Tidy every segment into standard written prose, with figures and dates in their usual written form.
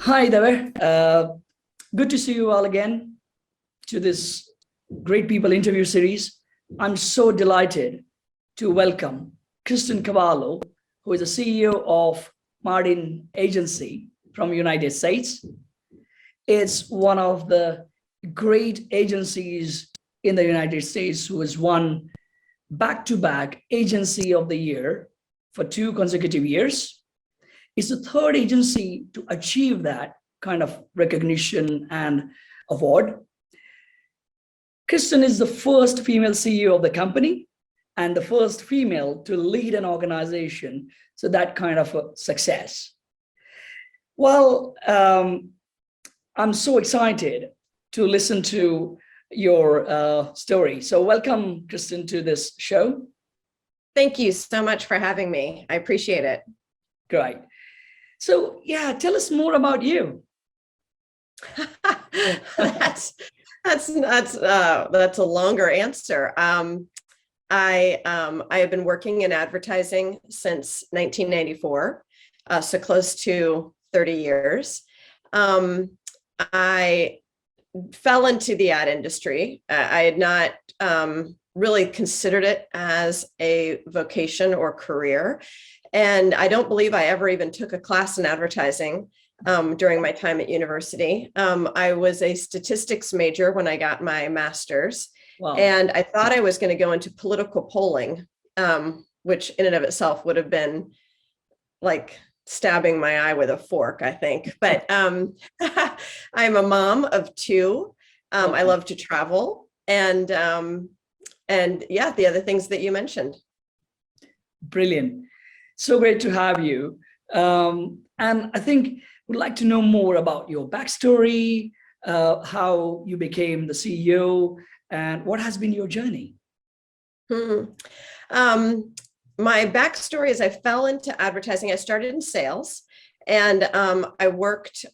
Hi there. Good to see you all again to this Great People interview series. I'm so delighted to welcome Kristen Cavallo, who is the CEO of Martin Agency from United States. It's one of the great agencies in the United States who has won back-to-back Agency of the Year for 2 consecutive years. It's the third agency to achieve that kind of recognition and award. Kristen is the first female CEO of the company and the first female to lead an organization. So that kind of a success. Well, I'm so excited to listen to your story. So welcome, Kristen, to this show. Thank you so much for having me. I appreciate it. Great. So yeah, tell us more about you. that's a longer answer. I have been working in advertising since 1994, so close to 30 years. I fell into the ad industry. I had not really considered it as a vocation or career. And I don't believe I ever even took a class in advertising during my time at university. I was a statistics major when I got my master's. Wow. And I thought I was going to go into political polling, which in and of itself would have been like stabbing my eye with a fork, I think. But I'm a mom of 2. I love to travel and yeah, the other things that you mentioned. Brilliant. So great to have you. And I think we'd like to know more about your backstory, how you became the CEO, and what has been your journey? My backstory is I fell into advertising. I started in sales, and I worked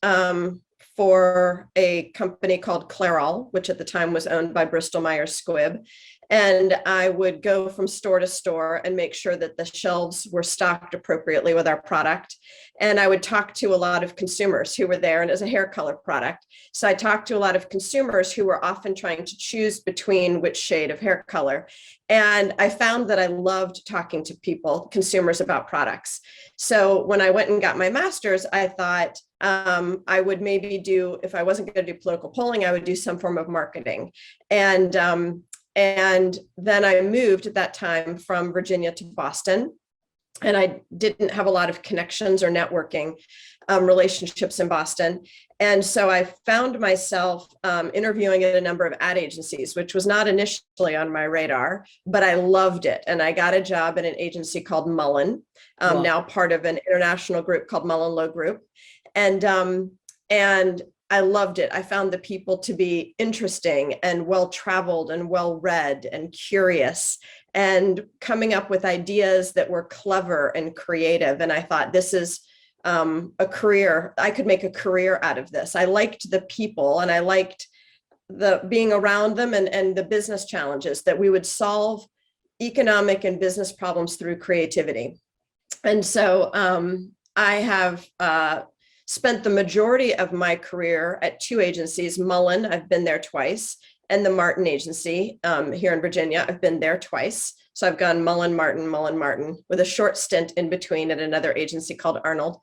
for a company called Clairol, which at the time was owned by Bristol Myers Squibb. And I would go from store to store and make sure that the shelves were stocked appropriately with our product. And I would talk to a lot of consumers who were there, and as a hair color product. So I talked to a lot of consumers who were often trying to choose between which shade of hair color. And I found that I loved talking to people, consumers, about products. So when I went and got my master's, I thought I would maybe do, if I wasn't going to do political polling, I would do some form of marketing. And then I moved at that time from Virginia to Boston, and I didn't have a lot of connections or networking relationships in Boston. And so I found myself interviewing at a number of ad agencies, which was not initially on my radar, but I loved it. And I got a job at an agency called Mullen, wow. Now part of an international group called MullenLowe Group. And I loved it. I found the people to be interesting and well-traveled and well-read and curious and coming up with ideas that were clever and creative. And I thought, this is a career. I could make a career out of this. I liked the people, and I liked the being around them and the business challenges, that we would solve economic and business problems through creativity. And so I have spent the majority of my career at 2 agencies. Mullen, I've been there twice, and the Martin Agency here in Virginia, I've been there twice. So I've gone Mullen, Martin, with a short stint in between at another agency called Arnold.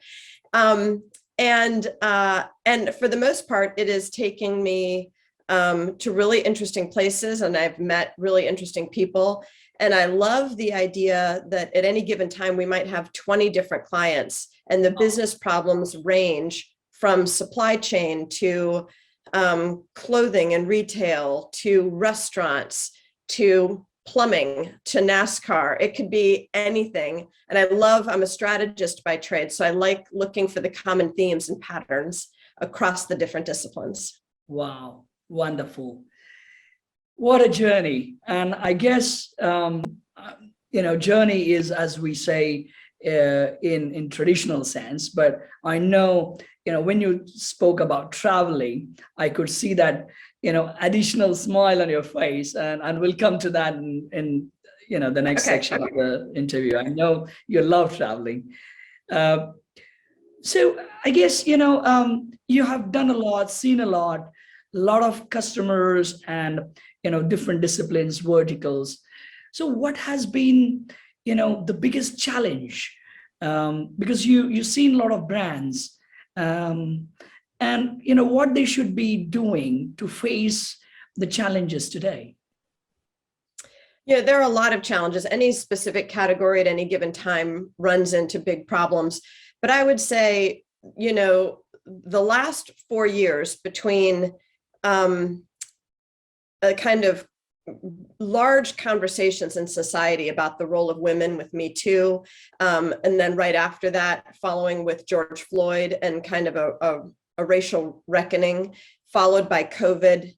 And for the most part, it is taking me to really interesting places, and I've met really interesting people. And I love the idea that at any given time, we might have 20 different clients, and the business problems range from supply chain to clothing and retail, to restaurants, to plumbing, to NASCAR. It could be anything. And I'm a strategist by trade, so I like looking for the common themes and patterns across the different disciplines. Wow, wonderful. What a journey. And I guess, journey is, as we say, in traditional sense, but I know, when you spoke about traveling, I could see that, additional smile on your face, and we'll come to that in the next section of the interview. I know you love traveling. So I guess, you have done a lot, seen a lot of customers and, different disciplines, verticals. So what has been, the biggest challenge? Because you've seen a lot of brands, um, and, what they should be doing to face the challenges today. Yeah, there are a lot of challenges. Any specific category at any given time runs into big problems. But I would say, the last 4 years between a kind of large conversations in society about the role of women with Me Too, and then right after that, following with George Floyd and kind of a racial reckoning, followed by COVID.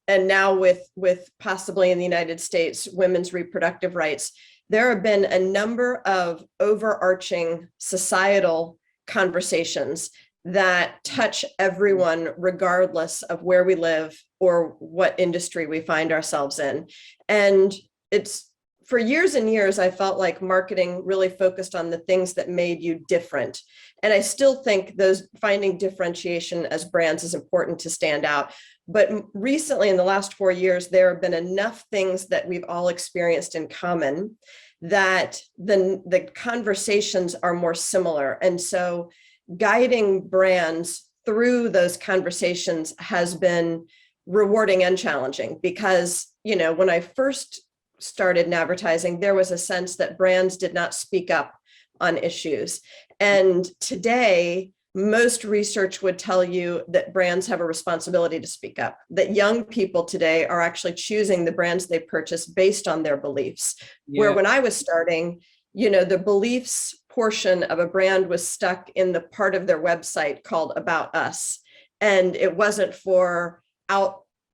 And now with possibly in the United States, women's reproductive rights, there have been a number of overarching societal conversations that touch everyone, regardless of where we live or what industry we find ourselves in. And it's for years and years, I felt like marketing really focused on the things that made you different. And I still think those finding differentiation as brands is important to stand out. But recently, in the last 4 years, there have been enough things that we've all experienced in common that the conversations are more similar. And so guiding brands through those conversations has been rewarding and challenging because, when I first started in advertising, there was a sense that brands did not speak up on issues. And today, most research would tell you that brands have a responsibility to speak up, that young people today are actually choosing the brands they purchase based on their beliefs. Yeah. Where when I was starting, the beliefs portion of a brand was stuck in the part of their website called About Us. And it wasn't for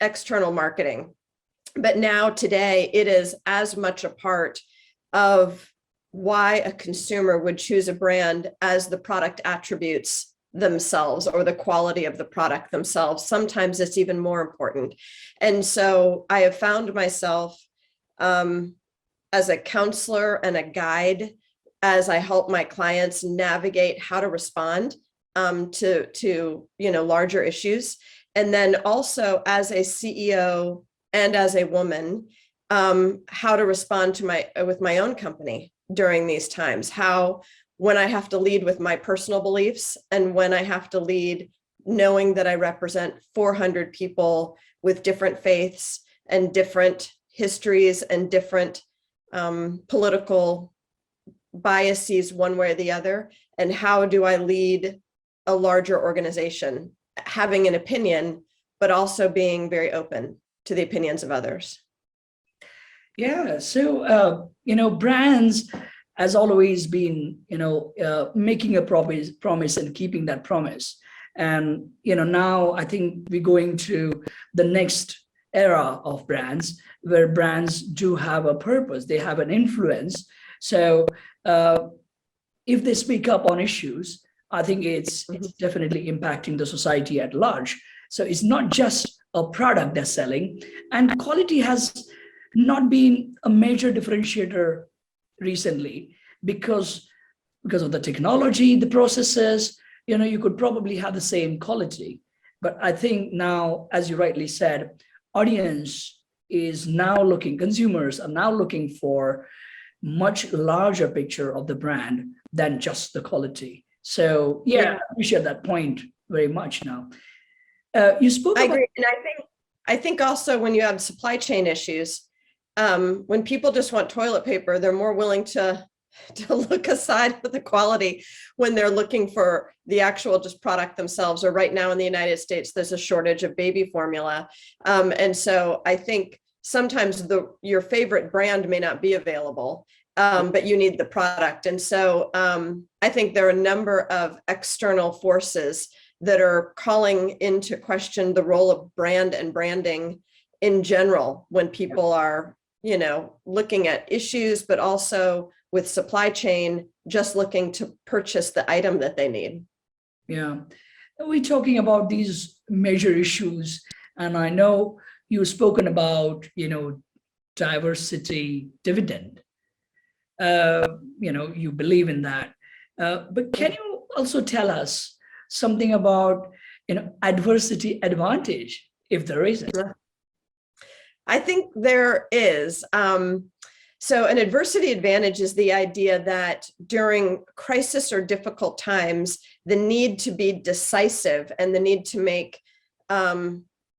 external marketing. But now today, it is as much a part of why a consumer would choose a brand as the product attributes themselves or the quality of the product themselves. Sometimes it's even more important. And so I have found myself as a counselor and a guide as I help my clients navigate how to respond to larger issues. And then also as a CEO and as a woman, how to respond with my own company during these times, when I have to lead with my personal beliefs and when I have to lead knowing that I represent 400 people with different faiths and different histories and different political biases one way or the other. And how do I lead a larger organization, having an opinion, but also being very open to the opinions of others. Yeah, so, brands has always been, making a promise and keeping that promise. And, now I think we're going to the next era of brands where brands do have a purpose, they have an influence. So if they speak up on issues, I think it's definitely impacting the society at large. So it's not just a product they're selling, and quality has not been a major differentiator recently because of the technology, the processes. You could probably have the same quality, but I think now, as you rightly said, consumers are now looking for much larger picture of the brand than just the quality. So yeah, I appreciate that point very much. Now you spoke. I agree, and I think also when you have supply chain issues, when people just want toilet paper, they're more willing to look aside at the quality when they're looking for the actual just product themselves. Or right now in the United States, there's a shortage of baby formula, and so I think sometimes your favorite brand may not be available, but you need the product. And so I think there are a number of external forces that are calling into question the role of brand and branding in general when people are, looking at issues, but also with supply chain, just looking to purchase the item that they need. Yeah, we're talking about these major issues, and I know you've spoken about, diversity dividend. You believe in that, but can you also tell us something about, adversity advantage, if there is it? I think there is. So an adversity advantage is the idea that during crisis or difficult times, the need to be decisive and the need to make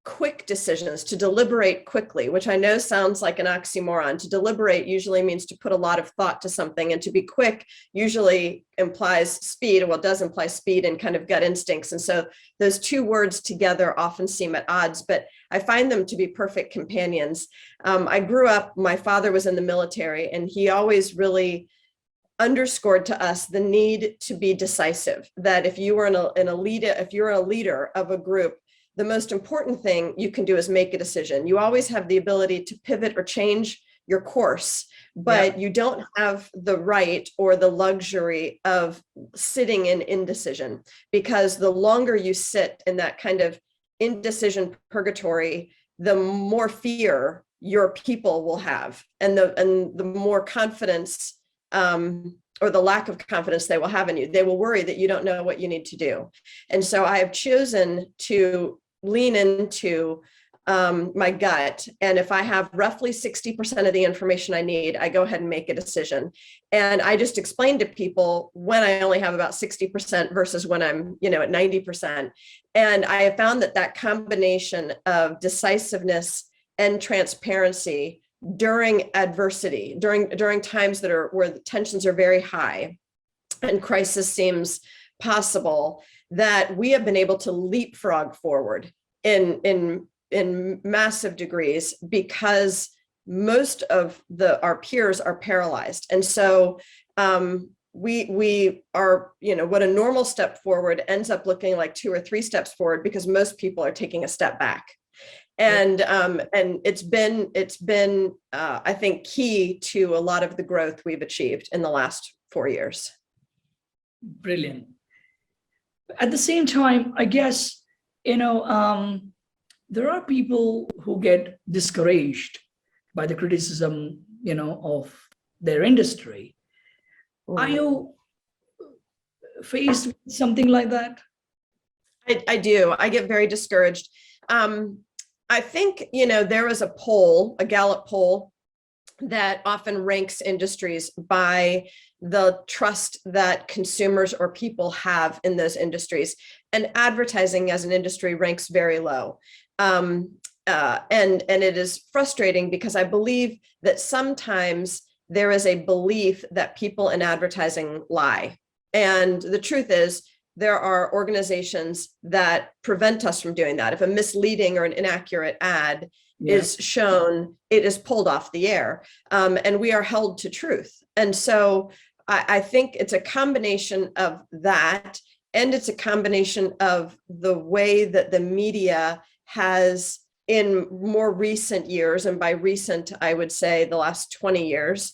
quick decisions, to deliberate quickly, which I know sounds like an oxymoron. To deliberate usually means to put a lot of thought to something, and to be quick usually implies speed. Well, it does imply speed and kind of gut instincts. And so those two words together often seem at odds, but I find them to be perfect companions. I grew up, my father was in the military, and he always really underscored to us the need to be decisive, that if you were if you're a leader of a group, the most important thing you can do is make a decision. You always have the ability to pivot or change your course, but you don't have the right or the luxury of sitting in indecision, because the longer you sit in that kind of indecision purgatory, the more fear your people will have, and the more confidence or the lack of confidence they will have in you. They will worry that you don't know what you need to do. And so I have chosen to lean into my gut. And if I have roughly 60% of the information I need, I go ahead and make a decision. And I just explain to people when I only have about 60% versus when I'm, at 90%. And I have found that combination of decisiveness and transparency during adversity, during times where the tensions are very high and crisis seems possible, that we have been able to leapfrog forward in massive degrees, because most of our peers are paralyzed. And so we are, what a normal step forward ends up looking like 2 or 3 steps forward, because most people are taking a step back. And it's been I think key to a lot of the growth we've achieved in the last 4 years. Brilliant. At the same time, I guess, there are people who get discouraged by the criticism, of their industry. Are you faced with something like that? I do. I get very discouraged. I think, there was a Gallup poll that often ranks industries by the trust that consumers or people have in those industries. And advertising as an industry ranks very low. And it is frustrating, because I believe that sometimes there is a belief that people in advertising lie. And the truth is, there are organizations that prevent us from doing that. If a misleading or an inaccurate ad is shown, it is pulled off the air, and we are held to truth. And so I think it's a combination of that, and it's a combination of the way that the media has, in more recent years, and by recent, I would say the last 20 years,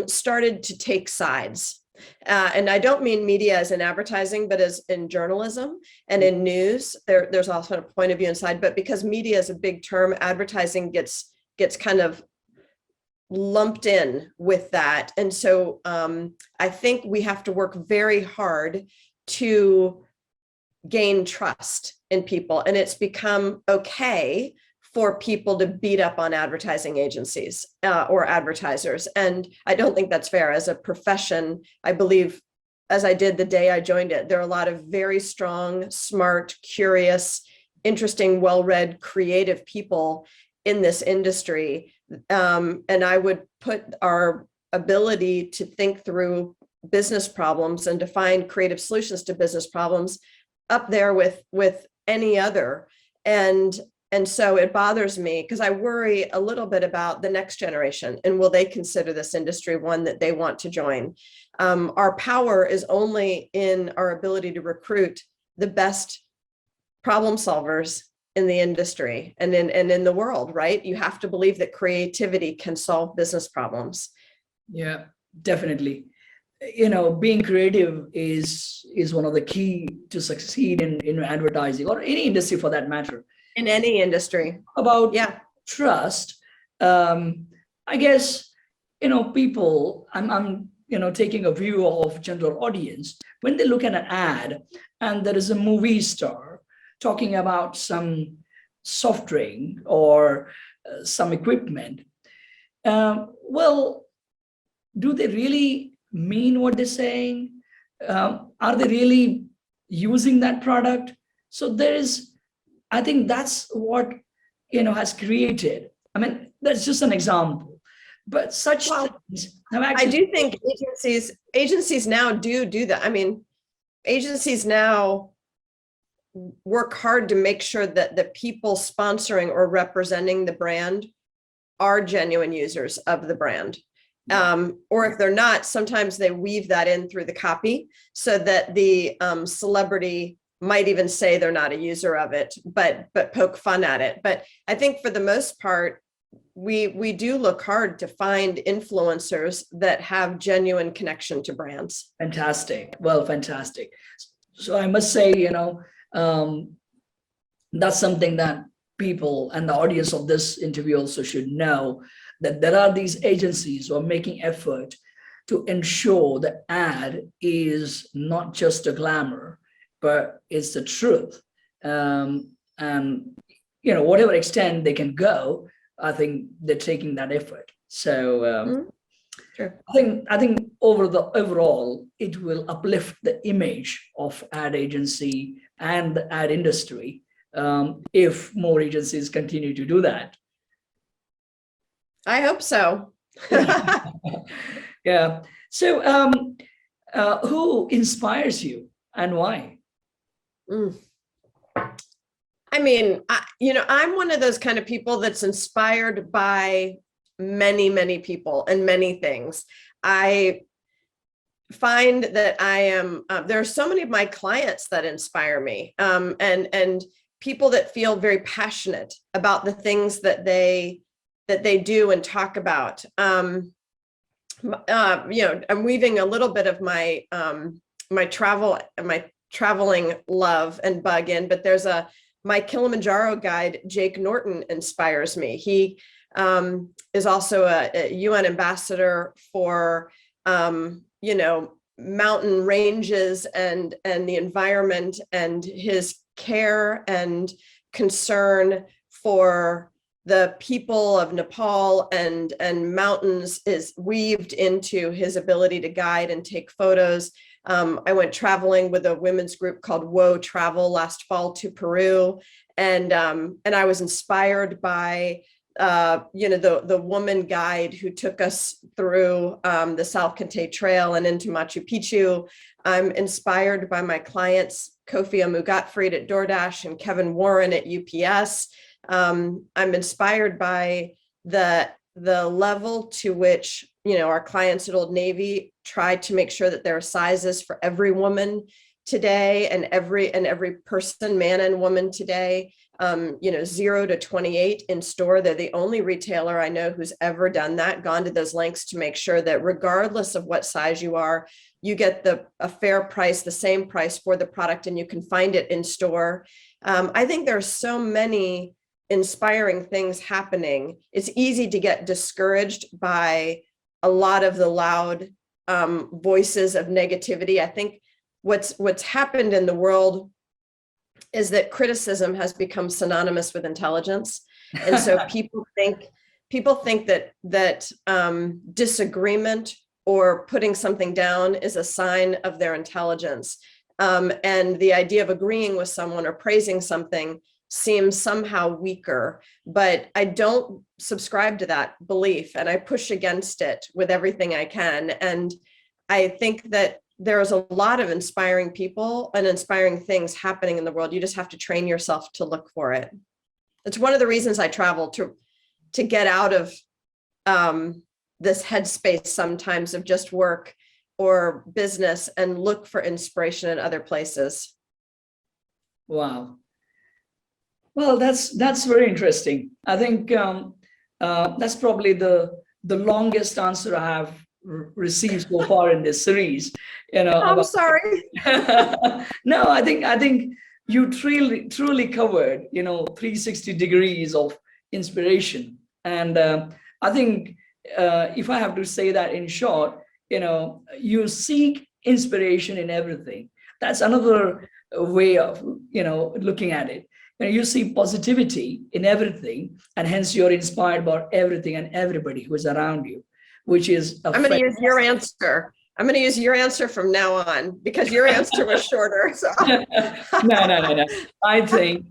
started to take sides. And I don't mean media as in advertising, but as in journalism and in news. There's also a point of view inside, but because media is a big term, advertising gets kind of lumped in with that. And so I think we have to work very hard to gain trust in people. And it's become okay for people to beat up on advertising agencies or advertisers. And I don't think that's fair. As a profession, I believe, as I did the day I joined it, there are a lot of very strong, smart, curious, interesting, well-read, creative people in this industry. And I would put our ability to think through business problems and to find creative solutions to business problems up there with any other. And so it bothers me, because I worry a little bit about the next generation, and will they consider this industry one that they want to join? Our power is only in our ability to recruit the best problem solvers in the industry and in the world, right? You have to believe that creativity can solve business problems. Yeah, definitely. Being creative is one of the key to succeed in advertising, or any industry for that matter. In any industry. About trust, I guess, people, I'm taking a view of general audience, when they look at an ad and there is a movie star talking about some soft drink or some equipment, well, do they really mean what they're saying? Are they really using that product? So I think that's what, has created. I mean, that's just an example, but such things have actually. I do think agencies now do that. I mean, agencies now work hard to make sure that the people sponsoring or representing the brand are genuine users of the brand. Or if they're not, sometimes they weave that in through the copy so that the celebrity might even say they're not a user of it, but poke fun at it. But I think for the most part, we do look hard to find influencers that have genuine connection to brands. Fantastic. Well, fantastic. So I must say, that's something that people and the audience of this interview also should know, that there are these agencies who are making effort to ensure the ad is not just a glamour, but it's the truth. And, whatever extent they can go, I think they're taking that effort. So Sure. I think overall, it will uplift the image of ad agency and the ad industry if more agencies continue to do that. I hope so. Yeah. So who inspires you and why? I mean, I'm one of those kind of people that's inspired by many, many people and many things. I find that there are so many of my clients that inspire me, and people that feel very passionate about the things that they do and talk about. I'm weaving a little bit of my traveling love and bug in, but there's my Kilimanjaro guide, Jake Norton, inspires me. He is also a UN ambassador for, mountain ranges and the environment, and his care and concern for the people of Nepal and mountains is weaved into his ability to guide and take photos. I went traveling with a women's group called Whoa Travel last fall to Peru, and I was inspired by the woman guide who took us through the Salkantay Trail and into Machu Picchu. I'm inspired by my clients, Kofi Amu-Gottfried at DoorDash and Kevin Warren at UPS. I'm inspired by the level to which, our clients at Old Navy try to make sure that there are sizes for every woman today and every person, man and woman today, 0 to 28 in store. They're the only retailer I know who's ever done that, gone to those lengths to make sure that regardless of what size you are, you get a fair price, the same price for the product, and you can find it in store. I think there are so many inspiring things happening. It's easy to get discouraged by a lot of the loud voices of negativity. I think what's happened in the world is that criticism has become synonymous with intelligence, and so people think that disagreement or putting something down is a sign of their intelligence, and the idea of agreeing with someone or praising something seems somehow weaker. But I don't subscribe to that belief, and I push against it with everything I can. And I think that there's a lot of inspiring people and inspiring things happening in the world. You just have to train yourself to look for it. It's one of the reasons I travel, to get out of this headspace sometimes of just work or business and look for inspiration in other places. Wow. Well, that's very interesting. I think that's probably the longest answer I have received so far in this series. I'm sorry. No, I think you truly covered 360 degrees of inspiration, and I think if I have to say that in short, you seek inspiration in everything. That's another way of, looking at it. You see positivity in everything, and hence you're inspired by everything and everybody who is around you, which is I'm going to use your answer. I'm going to use your answer from now on because your answer was shorter. So. No. I think,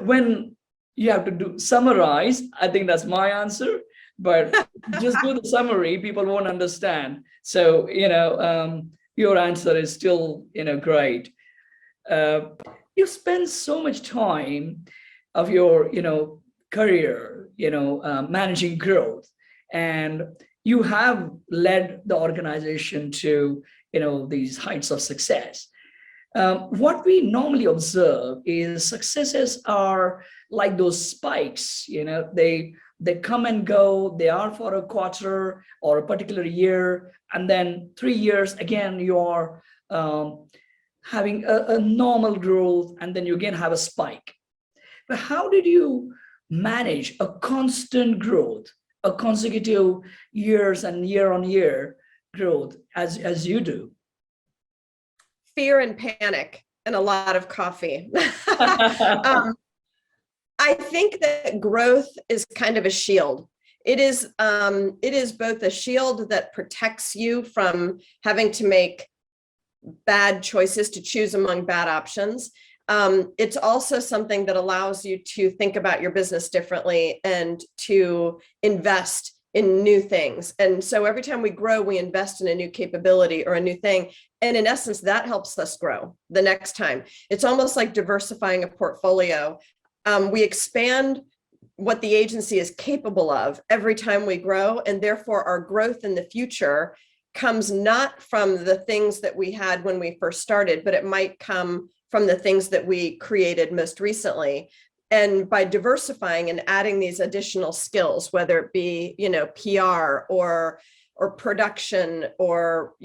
when you have to summarize, I think that's my answer. But just do the summary, people won't understand. So, your answer is still, great. You spend so much time of your, career, managing growth, and you have led the organization to, these heights of success. What we normally observe is successes are like those spikes. They come and go. They are for a quarter or a particular year, and then 3 years again you're having a normal growth, and then you again have a spike. But how did you manage a constant growth, a consecutive years and year on year growth as you do? Fear and panic and a lot of coffee. I think that growth is kind of a shield. It is both a shield that protects you from having to make bad choices, to choose among bad options. It's also something that allows you to think about your business differently and to invest in new things. And so every time we grow, we invest in a new capability or a new thing. And in essence, that helps us grow the next time. It's almost like diversifying a portfolio. We expand what the agency is capable of every time we grow. And therefore, our growth in the future comes not from the things that we had when we first started, but it might come from the things that we created most recently. And by diversifying and adding these additional skills, whether it be, PR or production or,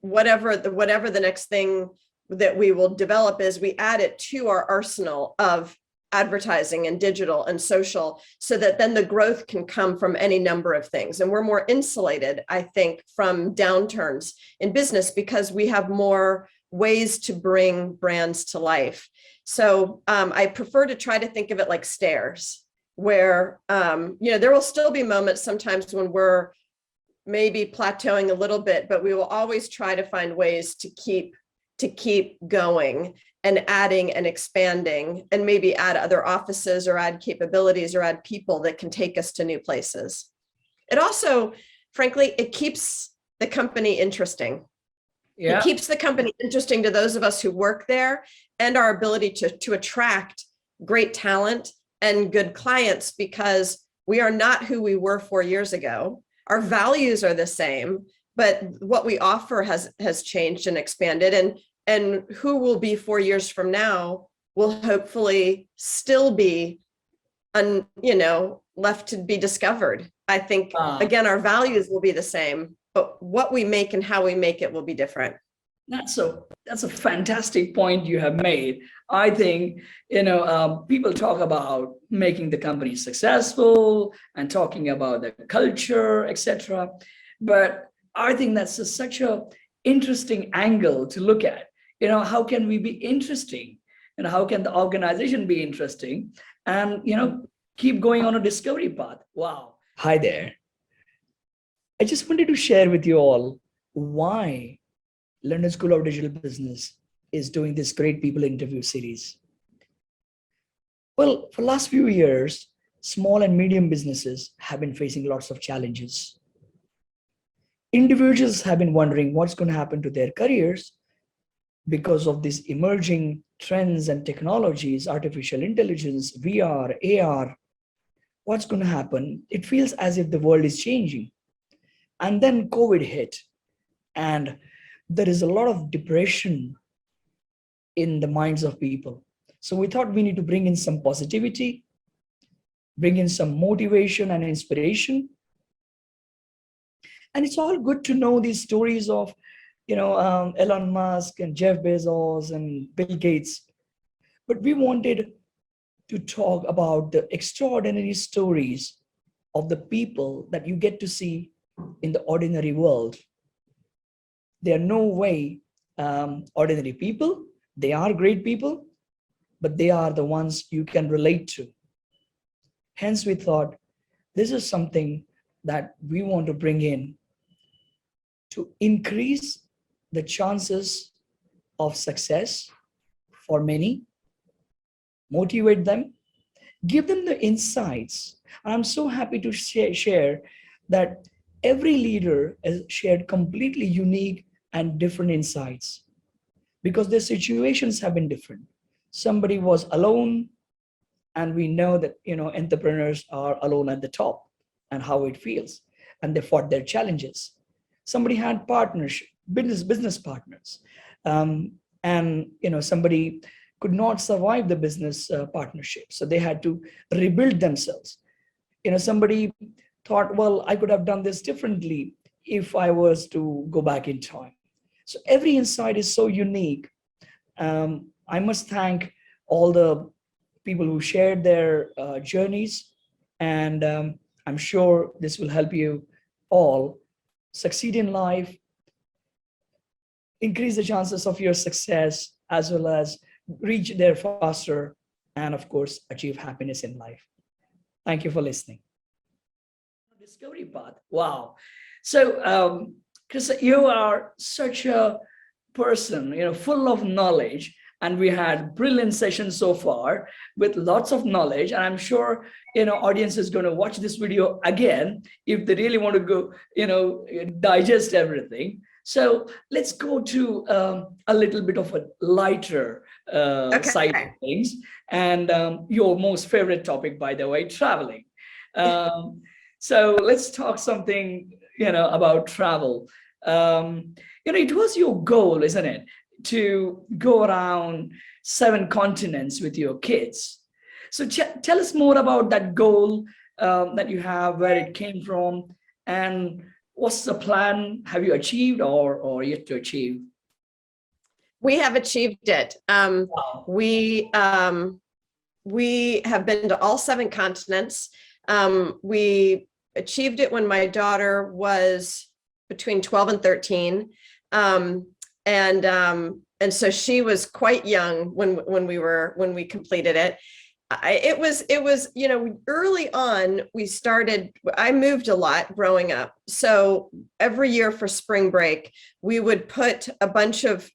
whatever the next thing that we will develop is, we add it to our arsenal of advertising and digital and social, so that then the growth can come from any number of things. And we're more insulated, I think, from downturns in business because we have more ways to bring brands to life. So I prefer to try to think of it like stairs, where, there will still be moments sometimes when we're maybe plateauing a little bit, but we will always try to find ways to keep going and adding and expanding, and maybe add other offices or add capabilities or add people that can take us to new places. It also, frankly, it keeps the company interesting. Yeah. It keeps the company interesting to those of us who work there, and our ability to attract great talent and good clients, because we are not who we were 4 years ago. Our values are the same, but what we offer has changed and expanded. And who will be 4 years from now will hopefully still be, left to be discovered. I think, again, our values will be the same, but what we make and how we make it will be different. That's a fantastic point you have made. I think, people talk about making the company successful and talking about the culture, etc. But I think that's such a interesting angle to look at. How can we be interesting? And how can the organization be interesting? And, keep going on a discovery path. Wow. Hi there. I just wanted to share with you all why London School of Digital Business is doing this Great People interview series. Well, for the last few years, small and medium businesses have been facing lots of challenges. Individuals have been wondering what's going to happen to their careers because of these emerging trends and technologies, artificial intelligence, VR, AR. What's going to happen? It feels as if the world is changing. And then COVID hit, and there is a lot of depression in the minds of people. So we thought we need to bring in some positivity, bring in some motivation and inspiration. And it's all good to know these stories of, Elon Musk and Jeff Bezos and Bill Gates. But we wanted to talk about the extraordinary stories of the people that you get to see in the ordinary world. They are no way ordinary people. They are great people, but they are the ones you can relate to. Hence, we thought this is something that we want to bring in to increase the chances of success for many, motivate them, give them the insights. I'm so happy to share that every leader has shared completely unique and different insights because their situations have been different. Somebody was alone, and we know that entrepreneurs are alone at the top and how it feels, and they fought their challenges. Somebody had partnership, business partners, and somebody could not survive the business partnership, so they had to rebuild themselves. Somebody thought, well, I could have done this differently if I was to go back in time. So every insight is so unique. I must thank all the people who shared their journeys, and I'm sure this will help you all succeed in life, increase the chances of your success, as well as reach there faster, and of course, achieve happiness in life. Thank you for listening. Discovery path. Wow. So, Chris, you are such a person, full of knowledge, and we had brilliant sessions so far with lots of knowledge. And I'm sure, audience is going to watch this video again if they really want to go, digest everything. So let's go to a little bit of a lighter side of things. And your most favorite topic, by the way, traveling. So let's talk something, about travel. It was your goal, isn't it, to go around 7 continents with your kids. So tell us more about that goal that you have, where it came from, and what's the plan? Have you achieved or yet to achieve? We have achieved it. Wow. We have been to all 7 continents. We achieved it when my daughter was between 12 and 13. And so she was quite young when we completed it. It was, early on, I moved a lot growing up. So every year for spring break, we would put a bunch of,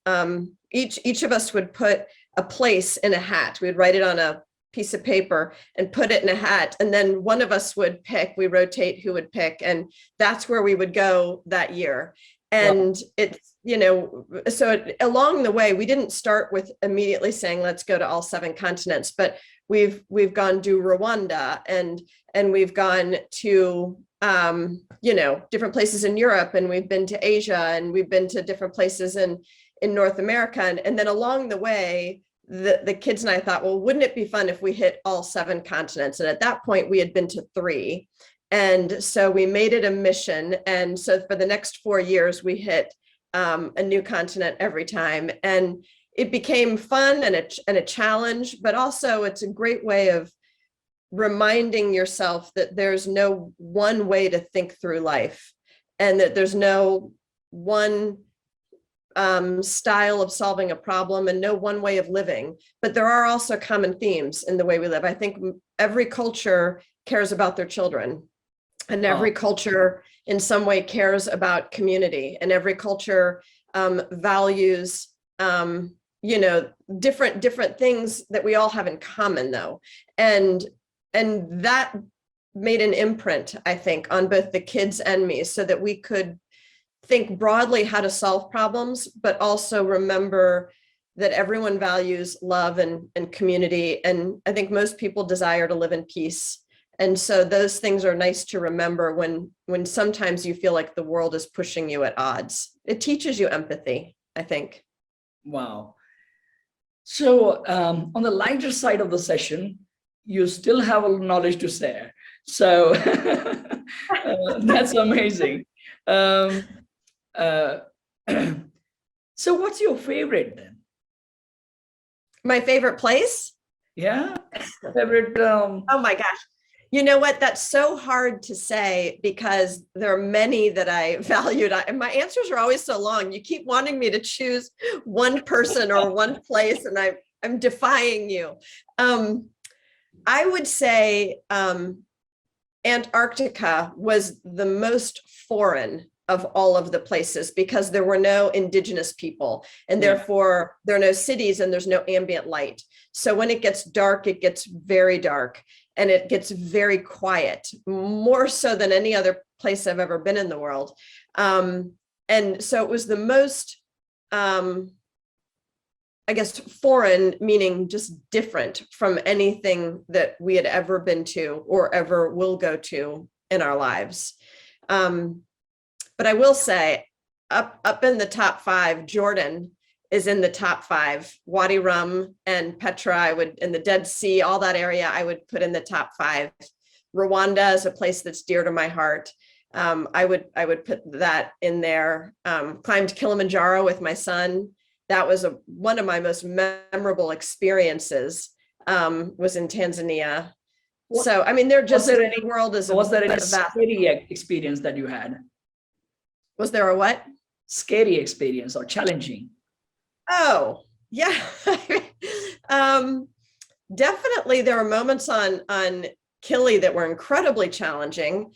each of us would put a place in a hat. We'd write it on a piece of paper and put it in a hat. And then one of us would pick, we rotate who would pick, and that's where we would go that year. And it's, so along the way, we didn't start with immediately saying, let's go to all 7 continents, but we've gone to Rwanda and we've gone to, different places in Europe, and we've been to Asia, and we've been to different places in North America. And then along the way, the kids and I thought, well, wouldn't it be fun if we hit all 7 continents? And at that point we had been to 3. And so we made it a mission. And so for the next 4 years, we hit a new continent every time. And it became fun and a challenge, but also it's a great way of reminding yourself that there's no one way to think through life, and that there's no one style of solving a problem and no one way of living, but there are also common themes in the way we live. I think every culture cares about their children, and every culture in some way cares about community, and every culture values different things that we all have in common, though. And that made an imprint, I think, on both the kids and me, so that we could think broadly how to solve problems, but also remember that everyone values love and community. And I think most people desire to live in peace. And so those things are nice to remember when sometimes you feel like the world is pushing you at odds. It teaches you empathy, I think. Wow. So on the lighter side of the session, you still have a knowledge to share. So that's amazing. So what's your favorite then? My favorite place? Yeah, favorite. Oh my gosh. You know what? That's so hard to say because there are many that I valued. And my answers are always so long. You keep wanting me to choose one person or one place, and I'm defying you. I would say Antarctica was the most foreign of all of the places because there were no indigenous people, and therefore there are no cities and there's no ambient light. So when it gets dark, it gets very dark. And it gets very quiet, more so than any other place I've ever been in the world. And so it was the most, I guess, foreign, meaning just different from anything that we had ever been to or ever will go to in our lives. But I will say, up in the top 5, Jordan is in the top 5. Wadi Rum and Petra, I would, in the Dead Sea, all that area, I would put in the top 5. Rwanda is a place that's dear to my heart. I would put that in there. Climbed Kilimanjaro with my son. That was one of my most memorable experiences. Was in Tanzania. So I mean, they're just the world is. Was there any scary experience that you had? Was there a what? Scary experience or challenging? Oh, yeah. Definitely there were moments on Kili that were incredibly challenging.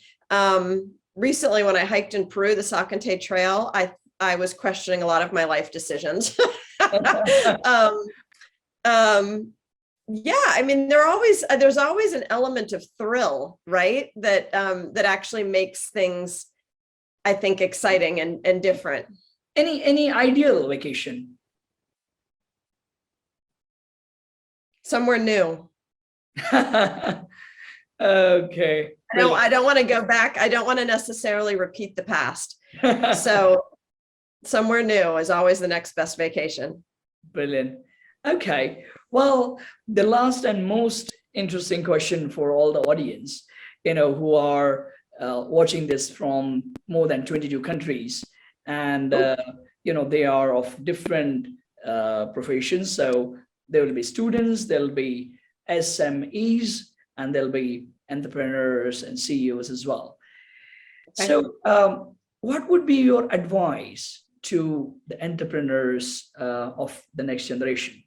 Recently, when I hiked in Peru, the Salcantay Trail, I was questioning a lot of my life decisions. Yeah, I mean, there's always an element of thrill, right? That actually makes things, I think, exciting and different. Any ideal vacation? Somewhere new. Okay. I don't want to go back. I don't want to necessarily repeat the past. So somewhere new is always the next best vacation. Brilliant. Okay. Well, the last and most interesting question for all the audience, who are watching this from more than 22 countries, and they are of different professions. So there will be students, there'll be SMEs, and there'll be entrepreneurs and CEOs as well. Okay. So what would be your advice to the entrepreneurs of the next generation?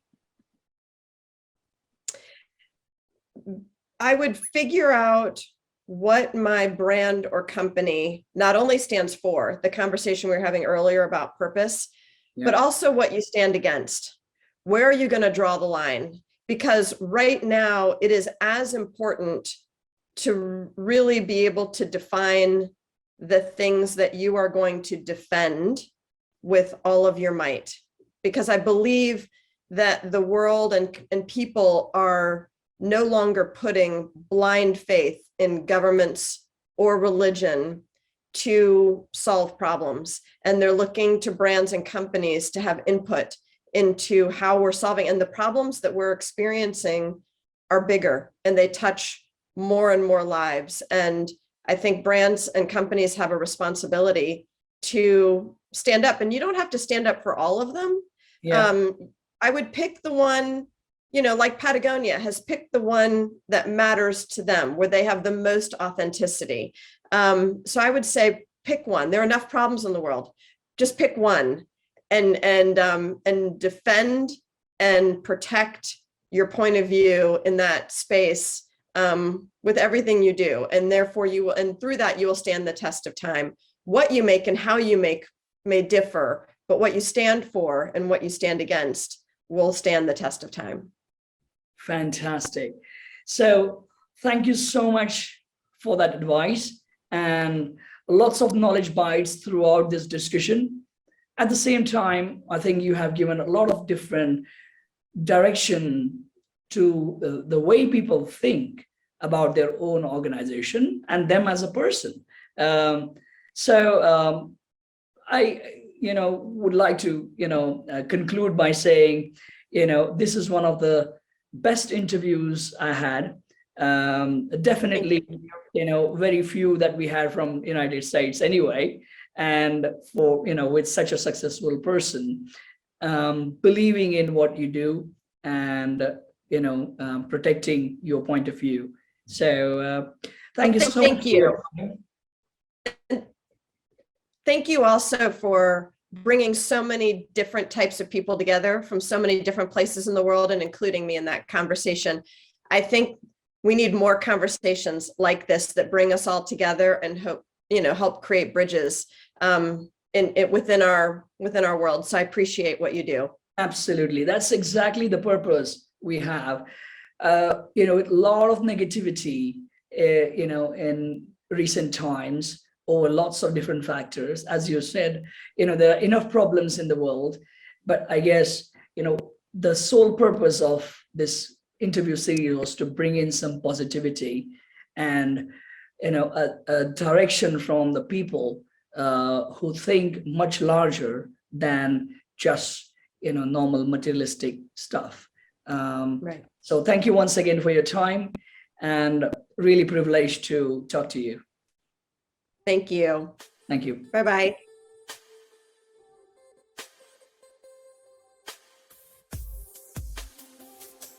I would figure out what my brand or company not only stands for, the conversation we were having earlier about purpose, but also what you stand against. Where are you going to draw the line? Because right now it is as important to really be able to define the things that you are going to defend with all of your might. Because I believe that the world and people are no longer putting blind faith in governments or religion to solve problems. And they're looking to brands and companies to have input into how we're solving. And the problems that we're experiencing are bigger and they touch more and more lives. And I think brands and companies have a responsibility to stand up, and you don't have to stand up for all of them. I would pick the one, like Patagonia has picked the one that matters to them, where they have the most authenticity. So I would say pick one. There are enough problems in the world. Just pick one and defend and protect your point of view in that space with everything you do. And therefore you will, and through that you will stand the test of time. What you make and how you make may differ, but what you stand for and what you stand against will stand the test of time. Fantastic. So thank you so much for that advice, and lots of knowledge bites throughout this discussion. At the same time, I think you have given a lot of different direction to the way people think about their own organization and them as a person. I would like to conclude by saying, this is one of the best interviews I had. Definitely, very few that we had from United States anyway. And for, with such a successful person, believing in what you do and, protecting your point of view. So thank you Well, so thank much. you. Thank you also for bringing so many different types of people together from so many different places in the world and including me in that conversation. I think we need more conversations like this that bring us all together and help create bridges within our world. So I appreciate what you do. Absolutely. That's exactly the purpose we have. A lot of negativity, in recent times over lots of different factors. As you said, there are enough problems in the world, but I guess, the sole purpose of this interview series was to bring in some positivity and, a direction from the people who think much larger than just, normal materialistic stuff. Right. So thank you once again for your time, and really privileged to talk to you. Thank you. Thank you. Bye-bye.